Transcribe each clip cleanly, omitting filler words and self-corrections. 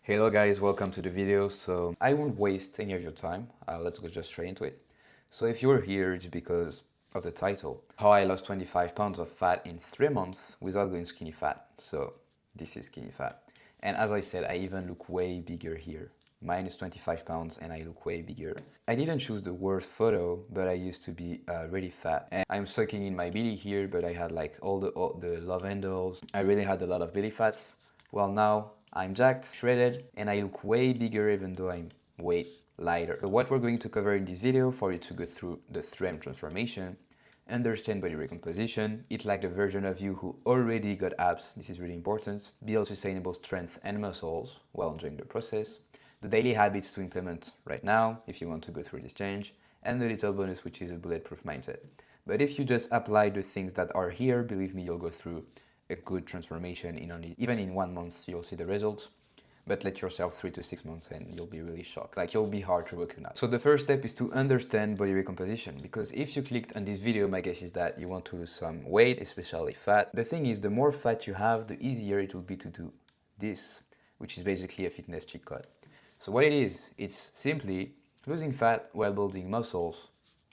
Hello guys, welcome to the video. So I won't waste any of your time. Let's go just straight into it. So if you're here, it's because of the title. How I lost 25 pounds of fat in 3 months without going skinny fat. So this is skinny fat. And as I said, I even look way bigger here. Minus 25 pounds and I look way bigger. I didn't choose the worst photo, but I used to be really fat. And I'm sucking in my belly here, but I had like all the love handles. I really had a lot of belly fats. Well, now I'm jacked, shredded, and I look way bigger even though I'm way lighter. So what we're going to cover in this video for you to go through the 3M transformation, understand body recomposition, eat like the version of you who already got abs, this is really important, build sustainable strength and muscles while enjoying the process, the daily habits to implement right now if you want to go through this change, and the little bonus which is a bulletproof mindset. But if you just apply the things that are here, believe me, you'll go through a good transformation in only, even in 1 month, you'll see the results. But let yourself 3 to 6 months and you'll be really shocked. Like, you'll be hard to recognize. So the first step is to understand body recomposition, because if you clicked on this video, my guess is that you want to lose some weight, especially fat. The thing is, the more fat you have, the easier it will be to do this, which is basically a fitness cheat code. So what it is, it's simply losing fat while building muscles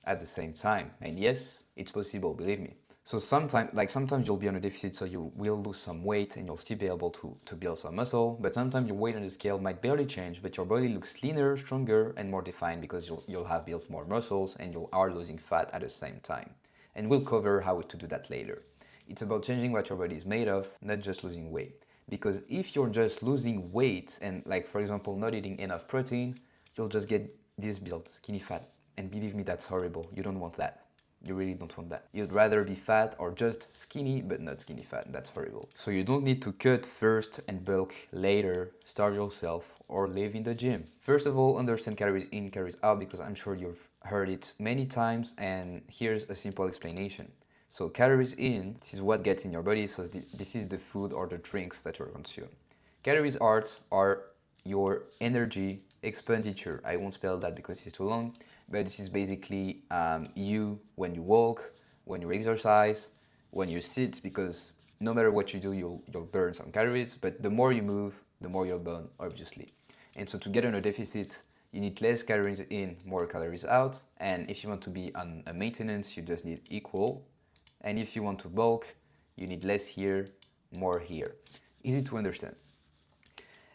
at the same time. And yes, it's possible, believe me. So sometimes you'll be on a deficit, so you will lose some weight and you'll still be able to build some muscle, but sometimes your weight on the scale might barely change, but your body looks leaner, stronger, and more defined because you'll have built more muscles and you are losing fat at the same time. And we'll cover how to do that later. It's about changing what your body is made of, not just losing weight. Because if you're just losing weight and, like, for example, not eating enough protein, you'll just get this build, skinny fat. And believe me, that's horrible. You don't want that. You really don't want that. You'd rather be fat or just skinny, but not skinny fat. That's horrible. So you don't need to cut first and bulk later, starve yourself, or live in the gym. First of all, understand calories in, calories out, because I'm sure you've heard it many times, and here's a simple explanation. So calories in, this is what gets in your body, so this is the food or the drinks that you're consuming. Calories out are your energy expenditure. I won't spell that because it's too long, but this is basically you when you walk, when you exercise, when you sit, because no matter what you do, you'll burn some calories, but the more you move, the more you'll burn, obviously. And so to get on a deficit, you need less calories in, more calories out, and if you want to be on a maintenance, you just need equal, and if you want to bulk, you need less here, more here. Easy to understand.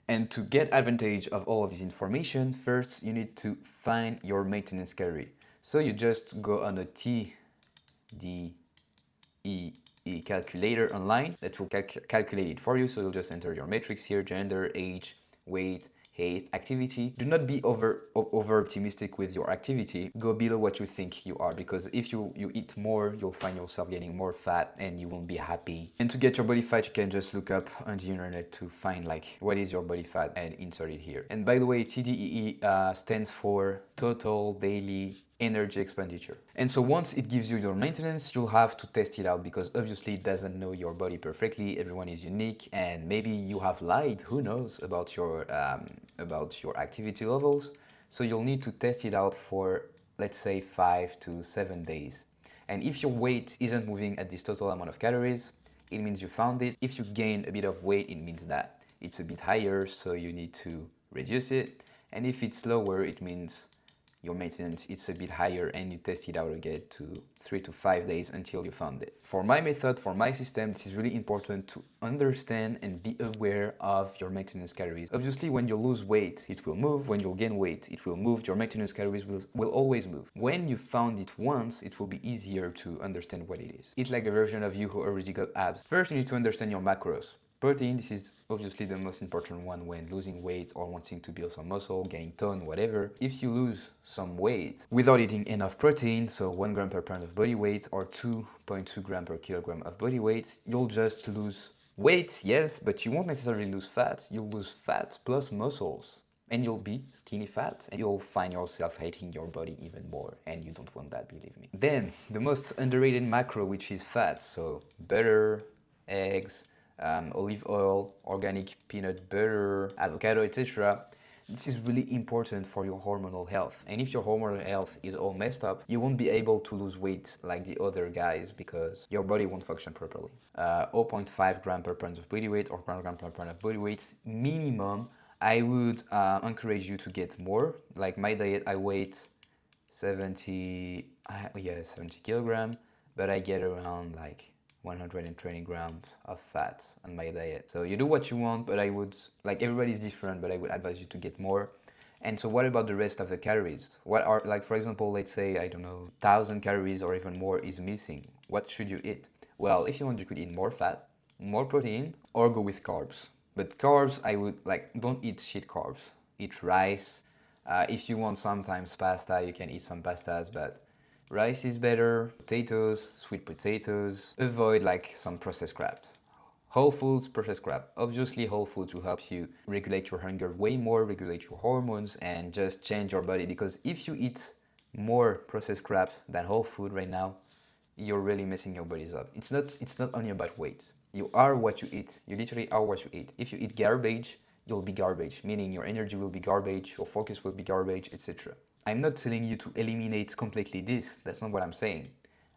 And to get advantage of all of this information, first you need to find your maintenance calorie. So you just go on a TDEE calculator online that will calculate it for you. So you'll just enter your matrix here, gender, age, weight, height, activity. Do not be over optimistic with your activity. Go below what you think you are, because if you eat more, you'll find yourself getting more fat and you won't be happy. And to get your body fat, you can just look up on the internet to find like what is your body fat and insert it here. And by the way, TDEE stands for total daily energy expenditure. And so once it gives you your maintenance, you'll have to test it out, because obviously it doesn't know your body perfectly. Everyone is unique, and maybe you have lied, who knows, about your activity levels. So you'll need to test it out for, let's say, 5 to 7 days. And if your weight isn't moving at this total amount of calories, it means you found it. If you gain a bit of weight, it means that it's a bit higher, so you need to reduce it. And if it's lower, it means your maintenance, it's a bit higher, and you test it out again to 3 to 5 days until you found it. For my method, for my system, this is really important to understand and be aware of your maintenance calories. Obviously, when you lose weight, it will move. When you gain weight, it will move. Your maintenance calories will always move. When you found it once, it will be easier to understand what it is. It's like a version of you who already got abs. First, you need to understand your macros. Protein, this is obviously the most important one when losing weight or wanting to build some muscle, gaining tone, whatever. If you lose some weight without eating enough protein, so 1 gram per pound of body weight or 2.2 gram per kilogram of body weight, you'll just lose weight, yes, but you won't necessarily lose fat. You'll lose fat plus muscles, and you'll be skinny fat, and you'll find yourself hating your body even more, and you don't want that, believe me. Then, the most underrated macro, which is fat, so butter, eggs, olive oil, organic peanut butter, avocado, etc. This is really important for your hormonal health. And if your hormonal health is all messed up, you won't be able to lose weight like the other guys, because your body won't function properly. 0.5 gram per pound of body weight or 1 gram per pound of body weight minimum I would encourage you to get more. Like my diet, I weigh 70 kilogram, but I get around like 120 grams of fat on my diet. So you do what you want, but I would, like, everybody's different, but I would advise you to get more. And so what about the rest of the calories? What are, like, for example, let's say, I don't know, 1,000 calories or even more is missing. What should you eat? Well, if you want, you could eat more fat, more protein, or go with carbs. But carbs, I would, like, don't eat shit carbs. Eat rice. If you want sometimes pasta, you can eat some pastas, but rice is better. Potatoes, sweet potatoes. Avoid like some processed crap. Whole foods, processed crap. Obviously, whole foods will help you regulate your hunger way more, regulate your hormones, and just change your body. Because if you eat more processed crap than whole food right now, you're really messing your bodies up. It's not only about weight. You are what you eat. You literally are what you eat. If you eat garbage, you'll be garbage, meaning your energy will be garbage, your focus will be garbage, etc. I'm not telling you to eliminate completely this. That's not what I'm saying.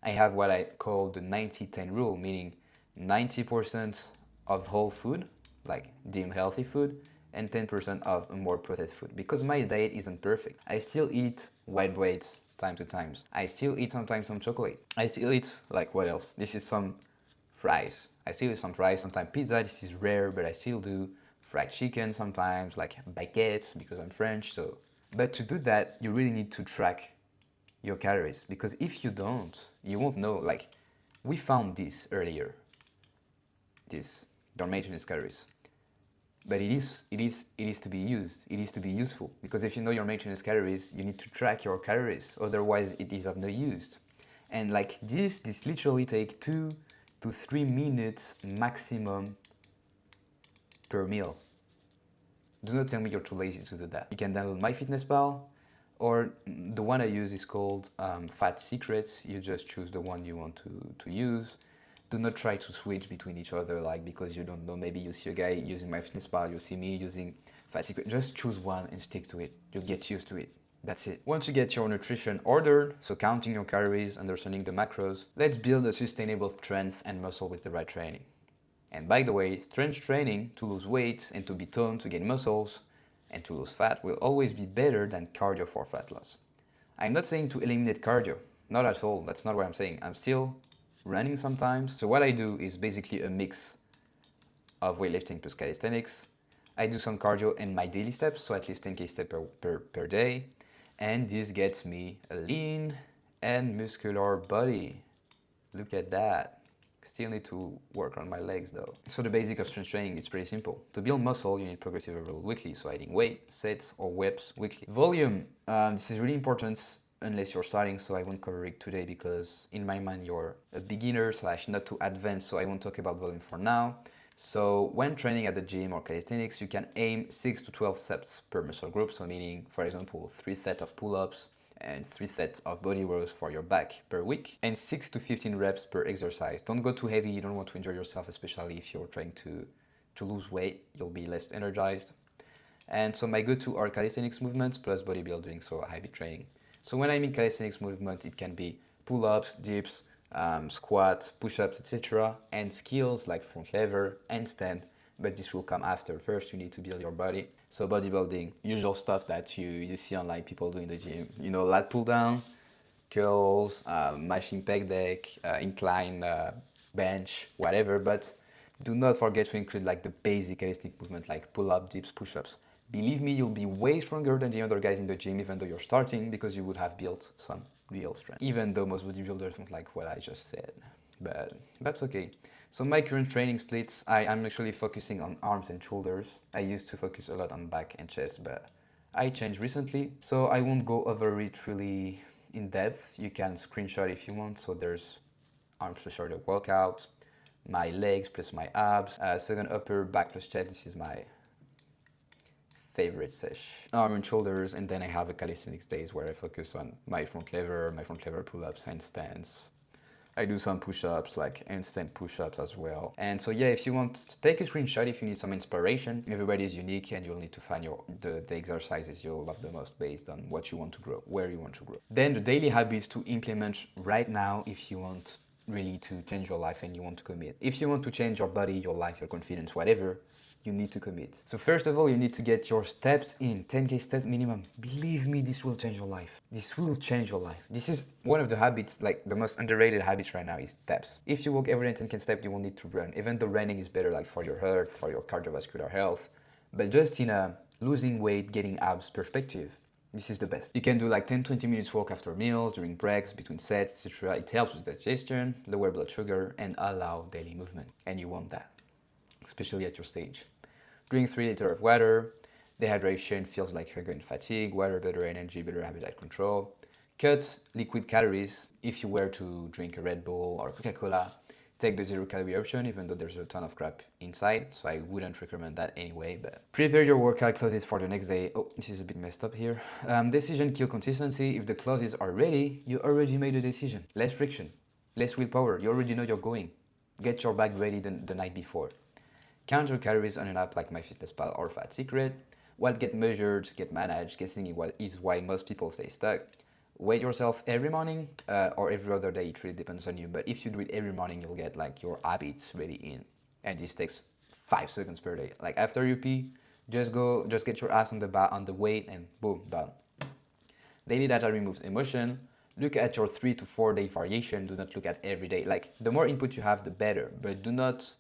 I have what I call the 90-10 rule, meaning 90% of whole food, like deemed healthy food, and 10% of more processed food. Because my diet isn't perfect. I still eat white breads time to time. I still eat sometimes some chocolate. I still eat, like, what else? This is some fries. I still eat some fries, sometimes pizza. This is rare, but I still do. Fried chicken sometimes, like baguettes, because I'm French. So, but to do that, you really need to track your calories, because if you don't, you won't know. Like, we found this earlier, your maintenance calories. But it is to be used. It is to be useful, because if you know your maintenance calories, you need to track your calories. Otherwise, it is of no use. And like this literally takes 2 to 3 minutes maximum per meal. Do not tell me you're too lazy to do that. You can download MyFitnessPal, or the one I use is called Fat Secrets. You just choose the one you want to use. Do not try to switch between each other, like, because you don't know. Maybe you see a guy using MyFitnessPal, you see me using Fat Secret. Just choose one and stick to it. You'll get used to it. That's it. Once you get your nutrition ordered, so counting your calories, understanding the macros, let's build a sustainable strength and muscle with the right training. And by the way, strength training to lose weight and to be toned to gain muscles and to lose fat will always be better than cardio for fat loss. I'm not saying to eliminate cardio. Not at all. That's not what I'm saying. I'm still running sometimes. So what I do is basically a mix of weightlifting plus calisthenics. I do some cardio in my daily steps, so at least 10k steps per day. And this gets me a lean and muscular body. Look at that. Still need to work on my legs though. So the basic of strength training is pretty simple. To build muscle, you need progressive overload weekly, so adding weight, sets, or reps weekly. Volume, this is really important unless you're starting, so I won't cover it today because in my mind you're a beginner / not too advanced, so I won't talk about volume for now. So when training at the gym or calisthenics, you can aim 6 to 12 sets per muscle group, so meaning, for example, 3 sets of pull-ups and 3 sets of body rows for your back per week, and 6 to 15 reps per exercise. Don't go too heavy, you don't want to injure yourself, especially if you're trying to lose weight, you'll be less energized. And so my go-to are calisthenics movements plus bodybuilding, so habit training. So when I mean calisthenics movement, it can be pull-ups, dips, squat, push-ups, etc. and skills like front lever, handstand, but this will come after. First, you need to build your body. So bodybuilding, usual stuff that you see online people do in the gym. You know, lat pull down, curls, machine pec deck, incline, bench, whatever. But do not forget to include like the basic calisthenic movement like pull-up, dips, push-ups. Believe me, you'll be way stronger than the other guys in the gym, even though you're starting, because you would have built some real strength. Even though most bodybuilders don't like what I just said, but that's okay. So my current training splits, I'm actually focusing on arms and shoulders. I used to focus a lot on back and chest, but I changed recently. So I won't go over it really in depth. You can screenshot if you want. So there's arms plus shoulder workout, my legs plus my abs, second upper, back plus chest. This is my favorite sesh. Arm and shoulders, and then I have a calisthenics days where I focus on my front lever pull-ups, handstands. I do some push-ups, like handstand push-ups as well. And so yeah, if you want to take a screenshot, if you need some inspiration, everybody is unique and you'll need to find the exercises you'll love the most based on what you want to grow, where you want to grow. Then the daily habits to implement right now if you want really to change your life and you want to commit. If you want to change your body, your life, your confidence, whatever, you need to commit. So first of all, you need to get your steps in, 10K steps minimum. Believe me, this will change your life. This will change your life. This is one of the habits, like the most underrated habits right now is steps. If you walk every day 10K steps, you will need to run. Even though running is better like for your heart, for your cardiovascular health, but just in a losing weight, getting abs perspective, this is the best. You can do like 10-20 minutes walk after meals, during breaks, between sets, etc. It helps with digestion, lower blood sugar, and allow daily movement. And you want that, especially at your stage. Drink 3 liters of water. Dehydration feels like hunger and fatigue. Water, better energy, better appetite control. Cut liquid calories. If you were to drink a Red Bull or Coca-Cola, take the 0-calorie option, even though there's a ton of crap inside, so I wouldn't recommend that anyway. But prepare your workout clothes for the next day. Oh, this is a bit messed up here. Decision kill consistency. If the clothes are ready, you already made a decision. Less friction, less willpower. You already know you're going. Get your bag ready the night before. Count your calories on an app like MyFitnessPal or Fat Secret. What get measured, get managed. Guessing is why most people stay stuck. Weigh yourself every morning or every other day. It really depends on you. But if you do it every morning, you'll get like your habits ready in. And this takes 5 seconds per day. Like after you pee, just get your ass on the weight and boom, done. Daily data removes emotion. Look at your 3 to 4 day variation. Do not look at every day. Like the more input you have, the better. But do not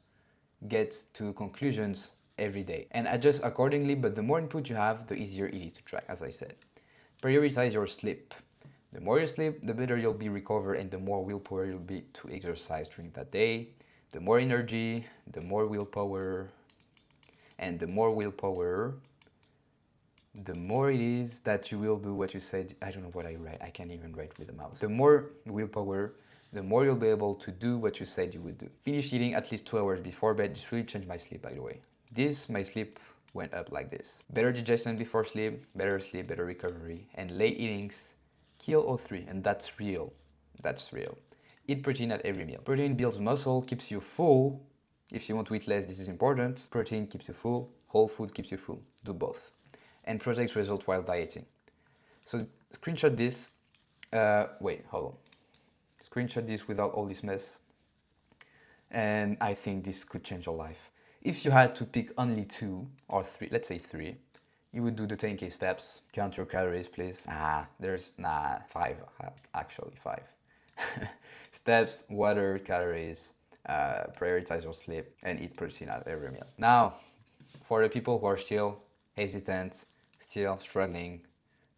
get to conclusions every day. And adjust accordingly. But the more input you have, the easier it is to track, as I said. Prioritize your sleep. The more you sleep, the better you'll be recovered and the more willpower you'll be to exercise during that day. The more energy, the more willpower, and the more willpower, the more it is that you will do what you said. I don't know what I write. I can't even write with the mouse. The more willpower, the more you'll be able to do what you said you would do. Finish eating at least 2 hours before bed. This really changed my sleep, by the way. My sleep went up like this. Better digestion before sleep, better recovery, and late eatings kill all 3, and that's real. That's real. Eat protein at every meal. Protein builds muscle, keeps you full. If you want to eat less, this is important. Protein keeps you full. Whole food keeps you full. Do both. And protects results while dieting. So screenshot this. Wait, hold on. Screenshot this without all this mess. And I think this could change your life. If you had to pick only 2 or 3, let's say 3, you would do the 10K steps. Count your calories, please. 5, actually 5. Steps, water, calories, prioritize your sleep, and eat protein at every meal. Now, for the people who are still hesitant, still struggling,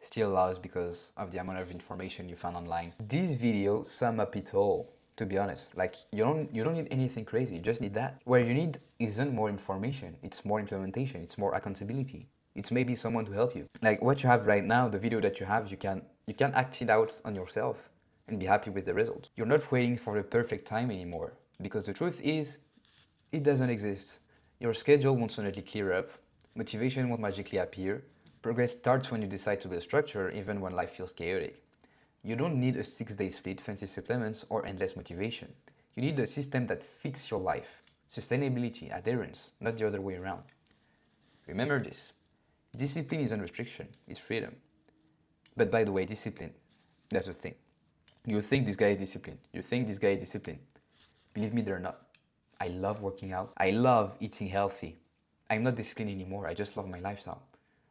still lost because of the amount of information you found online, this video sums up it all. To be honest, like you don't need anything crazy. You just need that. What you need isn't more information. It's more implementation. It's more accountability. It's maybe someone to help you. Like what you have right now, the video that you have, you can act it out on yourself and be happy with the result. You're not waiting for the perfect time anymore, because the truth is, it doesn't exist. Your schedule won't suddenly clear up. Motivation won't magically appear. Progress starts when you decide to build structure, even when life feels chaotic. You don't need a 6-day split, fancy supplements, or endless motivation. You need a system that fits your life. Sustainability, adherence, not the other way around. Remember this. Discipline isn't restriction, it's freedom. But by the way, discipline, that's the thing. You think this guy is disciplined. You think this guy is disciplined. Believe me, they're not. I love working out. I love eating healthy. I'm not disciplined anymore. I just love my lifestyle.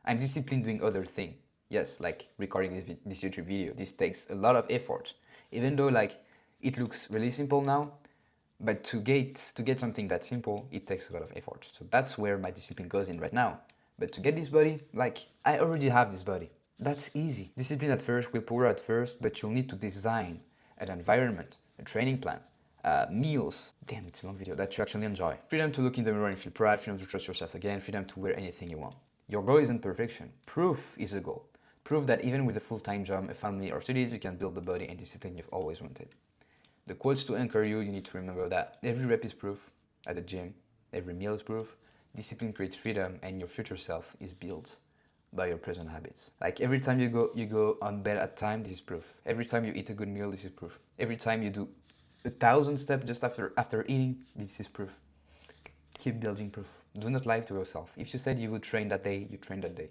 I'm disciplined doing other things. Yes, like recording this YouTube video. This takes a lot of effort. Even though like it looks really simple now, but to get something that simple, it takes a lot of effort. So that's where my discipline goes in right now. But to get this body, like I already have this body. That's easy. Discipline at first, willpower at first, but you'll need to design an environment, a training plan, meals. Damn, it's a long video that you actually enjoy. Freedom to look in the mirror and feel proud, freedom to trust yourself again, freedom to wear anything you want. Your goal isn't perfection. Proof is a goal. Prove that even with a full-time job, a family, or studies, you can build the body and discipline you've always wanted. The quotes to anchor you, you need to remember that every rep is proof at the gym, every meal is proof, discipline creates freedom, and your future self is built by your present habits. Like every time you go on bed at time, this is proof. Every time you eat a good meal, this is proof. Every time you do 1,000 steps just after eating, this is proof. Keep building proof. Do not lie to yourself. If you said you would train that day, you train that day.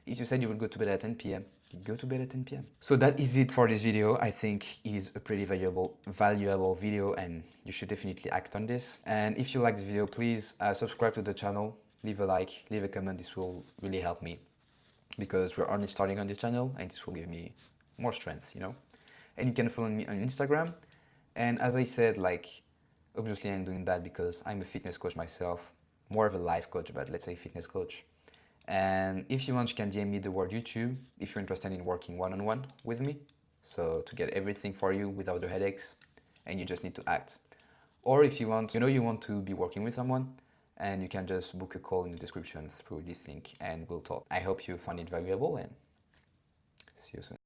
If you said you would go to bed at 10 p.m., you go to bed at 10 p.m. So that is it for this video. I think it is a pretty valuable video, and you should definitely act on this. And if you like this video, please subscribe to the channel. leave a like, leave a comment. This will really help me because we're only starting on this channel and this will give me more strength, you know. And you can follow me on Instagram. And as I said, like, obviously I'm doing that because I'm a fitness coach myself, more of a life coach, but let's say fitness coach. And if you want, you can DM me the word YouTube if you're interested in working one-on-one with me. So to get everything for you without the headaches, and you just need to act. Or if you want, you want to be working with someone, and you can just book a call in the description through this link and we'll talk. I hope you find it valuable and see you soon.